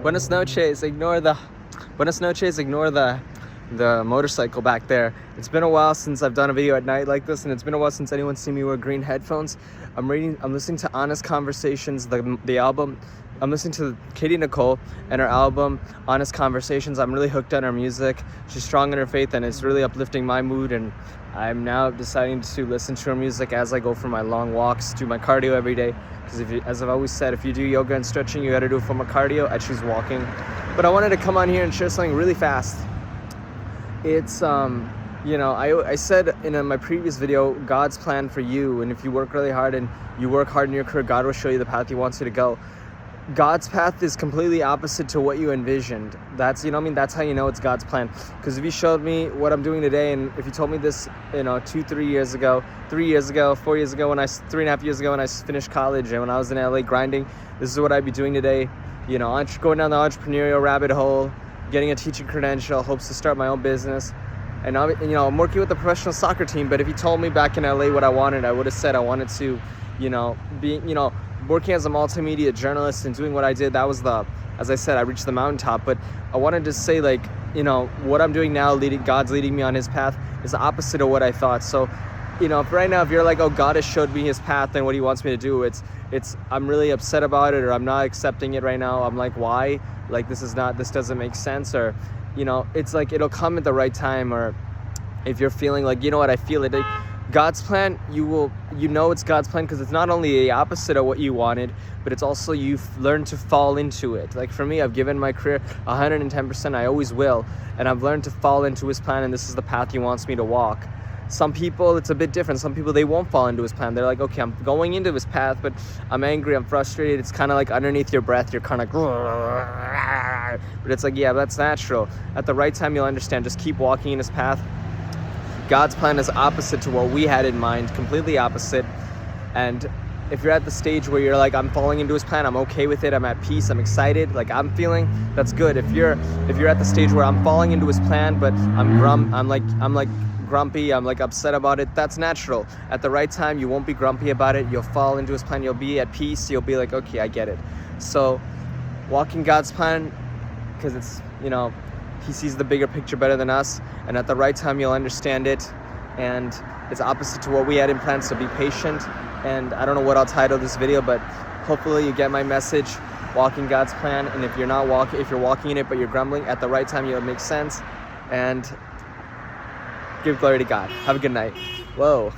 Buenas noches. Ignore the motorcycle back there. It's been a while since I've done a video at night like this, and it's been a while since anyone's seen me wear green headphones. I'm listening to Honest Conversations, the album. I'm listening to Katie Nicole and her album, Honest Conversations. I'm really hooked on her music. She's strong in her faith, and it's really uplifting my mood, and I'm now deciding to listen to her music as I go for my long walks, do my cardio every day. Because as I've always said, if you do yoga and stretching, you gotta do it for my cardio. I choose walking. But I wanted to come on here and share something really fast. It's, I said in my previous video, God's plan for you. And if you work really hard and you work hard in your career, God will show you the path He wants you to go. God's path is completely opposite to what you envisioned. That's how you know it's God's plan. Because if you showed me what I'm doing today, and if you told me this, 3 years ago, 4 years ago, 3.5 years ago when I finished college and when I was in LA grinding, this is what I'd be doing today. Going down the entrepreneurial rabbit hole, getting a teaching credential, hopes to start my own business. And I'm working with a professional soccer team. But if you told me back in LA what I wanted, I would have said I wanted to, working as a multimedia journalist and doing what I did. That was as I said, I reached the mountaintop. But I wanted to say, what I'm doing now, God's leading me on His path, is the opposite of what I thought. So, right now, if you're like, oh, God has showed me His path and what He wants me to do, I'm really upset about it, or I'm not accepting it right now. I'm like, why? This doesn't make sense, or, it's like, it'll come at the right time. Or if you're feeling like, I feel it. God's plan, it's God's plan because it's not only the opposite of what you wanted, but it's also you've learned to fall into it. Like for me, I've given my career 110%, I always will, and I've learned to fall into His plan, and this is the path He wants me to walk. Some people, it's a bit different. Some people, they won't fall into His plan. They're like, okay, I'm going into His path, but I'm angry, I'm frustrated. It's kind of like underneath your breath, you're kind of like, but it's like, yeah, that's natural. At the right time, you'll understand. Just keep walking in His path. God's plan is opposite to what we had in mind, completely opposite. And if you're at the stage where you're like, I'm falling into His plan, I'm okay with it, I'm at peace, I'm excited, like I'm feeling, that's good. If you're at the stage where I'm falling into His plan, but I'm grumpy, I'm upset about it, that's natural. At the right time, you won't be grumpy about it, you'll fall into His plan, you'll be at peace, you'll be like, okay, I get it. So walking God's plan, because it's, He sees the bigger picture better than us, and at the right time you'll understand it, and it's opposite to what we had in plan, so be patient. And I don't know what I'll title this video, but hopefully you get my message, walking God's plan. And if you're walking in it but you're grumbling, at the right time it'll make sense, and give glory to God. Have a good night. Whoa.